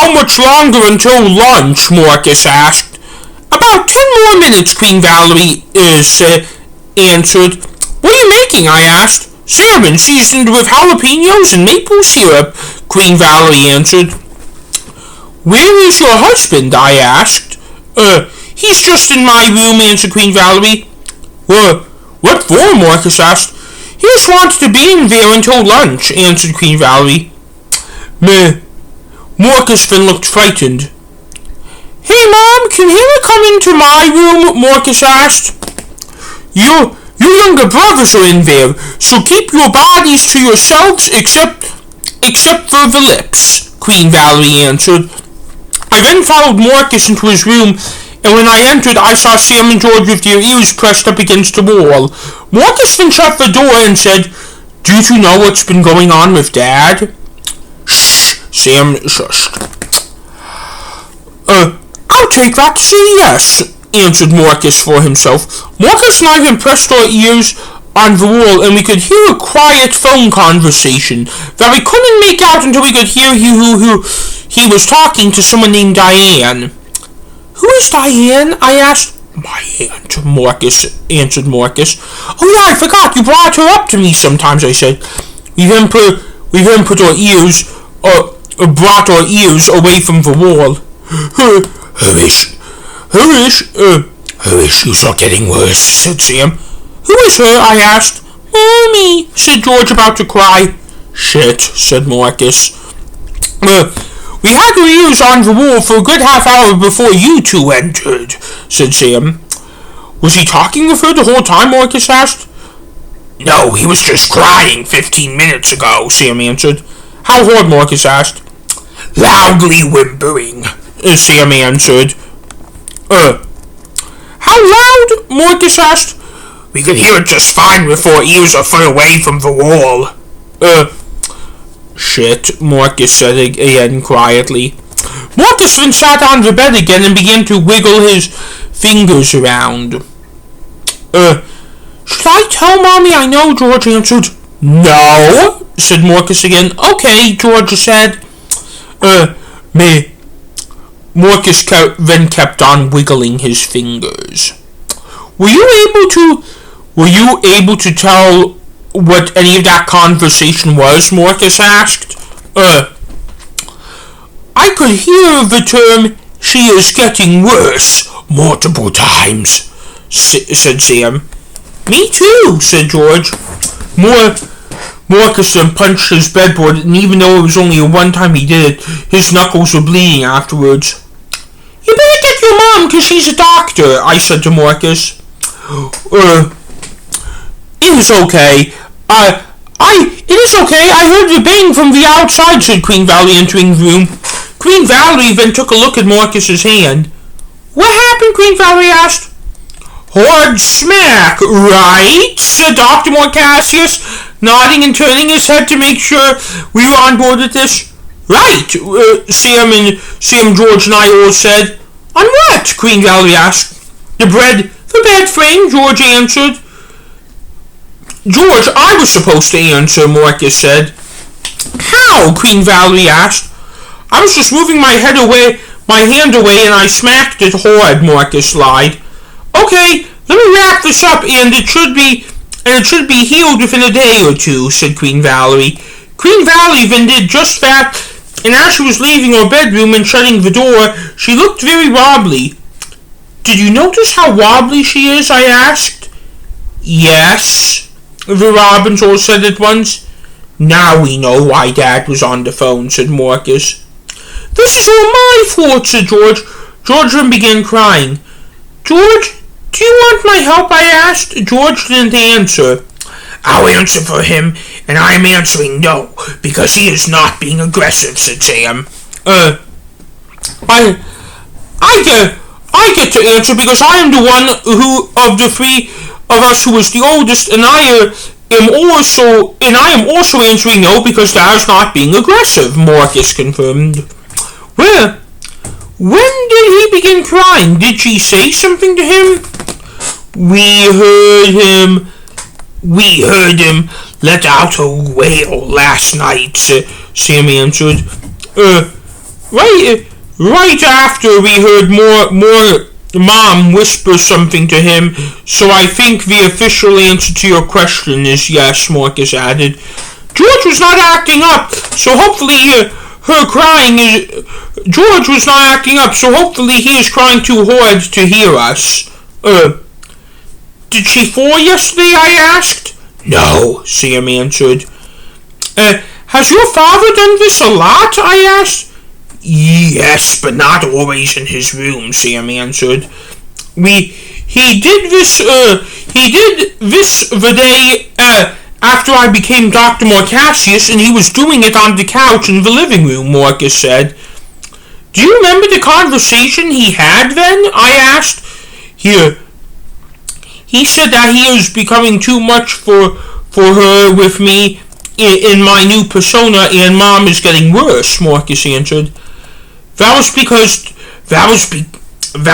How much longer until lunch? Marcus asked. About 10 more minutes, Queen Valerie answered. What are you making? I asked. Salmon seasoned with jalapenos and maple syrup, Queen Valerie answered. Where is your husband? I asked. He's just in my room, answered Queen Valerie. What for? Marcus asked. He just wanted to be in there until lunch, answered Queen Valerie. Meh. Marcus then looked frightened. Hey, Mom, can Hannah come into my room? Marcus asked. Your younger brothers are in there, so keep your bodies to yourselves except for the lips, Queen Valerie answered. I then followed Marcus into his room, and when I entered, I saw Sam and George with their ears pressed up against the wall. Marcus then shut the door and said, Do you know what's been going on with Dad? Shh, Sam shushed. I'll take that to say yes, answered Marcus for himself. Marcus and I then pressed our ears on the wall, and we could hear a quiet phone conversation that we couldn't make out until we could hear who he was talking to someone named Diane. Who is Diane? I asked. My aunt, Marcus answered Marcus. Oh yeah, I forgot, you brought her up to me sometimes, I said. We then put our ears, brought our ears away from the wall. Her issues are getting worse, said Sam. Who is her? I asked. Mommy, said George, about to cry. Shit, said Marcus. We had our ears on the wall for a good half hour before you two entered, said Sam. Was he talking with her the whole time? Marcus asked. No, he was just crying 15 minutes ago, Sam answered. How hard? Marcus asked. Loudly whimpering, Sam answered. How loud? Marcus asked. We could hear it just fine with our ears a foot away from the wall. Shit, Marcus said again quietly. Marcus then sat on the bed again and began to wiggle his fingers around. Should I tell Mommy I know? George answered. No, said Marcus again. Okay, George said. Me. Marcus then kept on wiggling his fingers. Were you able to tell what any of that conversation was? Marcus asked. I could hear the term, she is getting worse, multiple times, said Sam. Me too, said George. Marcus then punched his bedboard, and even though it was only a one time he did it, his knuckles were bleeding afterwards. You better get your mom, because she's a doctor, I said to Marcus. It is okay. It is okay. I heard the bang from the outside, said Queen Valerie, entering the room. Queen Valerie then took a look at Marcus's hand. What happened? Queen Valerie asked. Hard smack, right? Said Dr. Marcacius, nodding and turning his head to make sure we were on board with this. Right, Sam, George, and I all said. On what? Queen Valerie asked. The bed frame, George answered. George, I was supposed to answer, Marcus said. How? Queen Valerie asked. I was just moving my hand away, and I smacked it hard, Marcus lied. Okay, let me wrap this up, and it should be healed within a day or two, said Queen Valerie. Queen Valerie then did just that, and as she was leaving her bedroom and shutting the door, she looked very wobbly. Did you notice how wobbly she is? I asked. Yes, the Robins all said at once. Now we know why Dad was on the phone, said Marcus. This is all my fault, said George. George then began crying. George, do you want my help? I asked. George didn't answer. I'll answer for him, and I'm answering no, because he is not being aggressive, said Sam. I get to answer because I am the one who, of the three of us, who is the oldest, and I am also answering no because Dad is not being aggressive, Marcus confirmed. Well, when did he begin crying? Did she say something to him? We heard him let out a wail last night, Sam answered. right after we heard more Mom whisper something to him, so I think the official answer to your question is yes, Marcus added. George was not acting up, so hopefully George was not acting up, so hopefully he is crying too hard to hear us. Did she fall yesterday, I asked. No, Sam answered. Has your father done this a lot, I asked. Yes, but not always in his room, Sam answered. He did this the day, after I became Dr. Marcacius, and he was doing it on the couch in the living room, Marcus said. Do you remember the conversation he had then? I asked. He said that he was becoming too much for her with me in my new persona, and Mom is getting worse, Marcus answered. That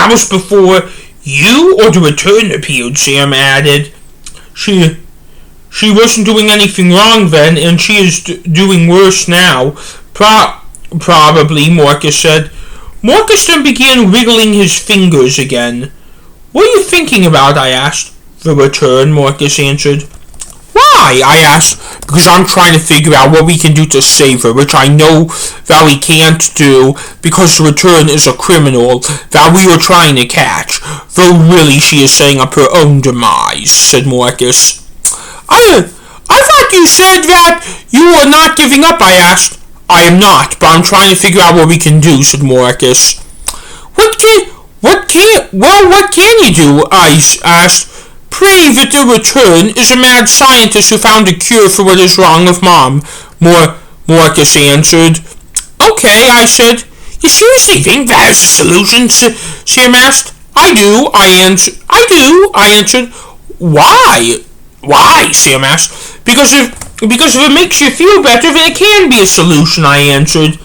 was before you or the return appeared, Sam added. She wasn't doing anything wrong then, and she is doing worse now. Probably, Marcus said. Marcus then began wiggling his fingers again. What are you thinking about, I asked. The return, Marcus answered. Why, I asked. Because I'm trying to figure out what we can do to save her, which I know that we can't do because the return is a criminal that we were trying to catch, though really she is setting up her own demise, said Marcus. I thought you said that you were not giving up, I asked. I am not, but I'm trying to figure out what we can do, said Marcus. What can you do? I asked. Pray that the return is a mad scientist who found a cure for what is wrong with Mom, Marcus answered. Okay, I said. You seriously think that is a solution? Sam asked. I do, I answered. Why? Why? Sam asked. Because if it makes you feel better, then it can be a solution, I answered.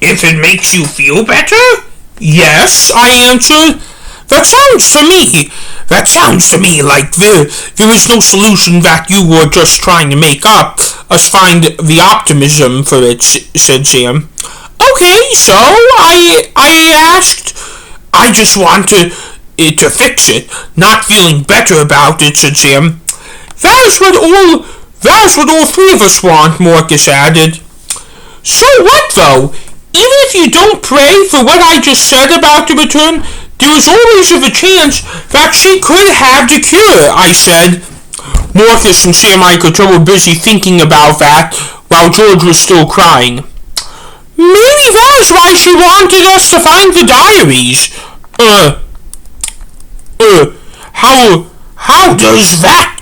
If it makes you feel better? Yes, I answered. That sounds to me like there is no solution that you were just trying to make up. Us find the optimism for it, said Sam. Okay, so I asked. I just want to fix it, not feeling better about it, said Sam. That's what all three of us want, Marcus added. So what, though? Even if you don't pray for what I just said about the return, there is always a chance that she could have the cure, I said. Marcus and Sam were busy thinking about that while George was still crying. Maybe that is why she wanted us to find the diaries. How does that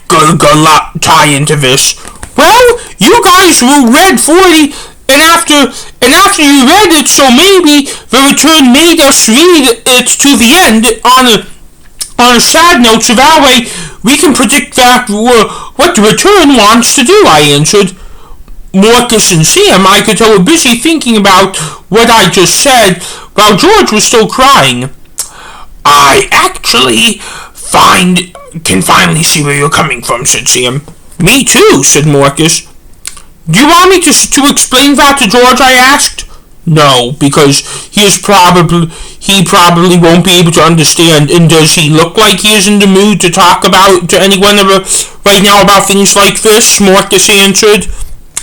tie into this? Well, you guys read 40, and after you read it, so maybe the return made us read it to the end on a sad note, so that way we can predict that what the return wants to do, I answered. Marcus and Sam, were busy thinking about what I just said while George was still crying. I actually can finally see where you're coming from, said Sam. Me too, said Marcus. Do you want me to explain that to George, I asked. No, because he probably won't be able to understand, and does he look like he is in the mood to talk to anyone right now about things like this? Marcus answered.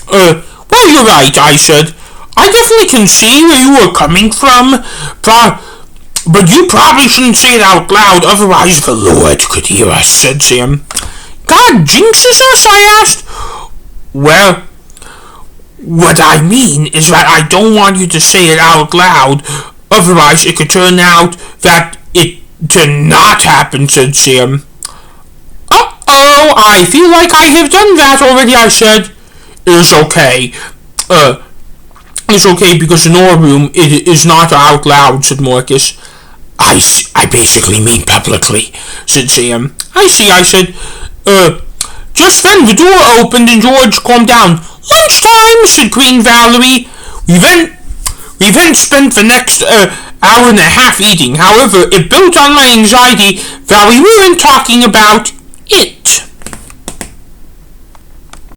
Well, you're right, I said. I definitely can see where you were coming from, but you probably shouldn't say it out loud, otherwise the Lord could hear us, said Sam. God jinxes us, I asked. Well, what I mean is that I don't want you to say it out loud, otherwise it could turn out that it to not happen, said Sam. Uh-oh, I feel like I have done that already, I said. It's okay. It's okay because in our room it is not out loud, said Marcus. I basically mean publicly, said Sam. I see, I said. Just then the door opened and George calmed down. Lunchtime, said Queen Valerie. We then spent the next hour and a half eating. However, it built on my anxiety that we weren't talking about it.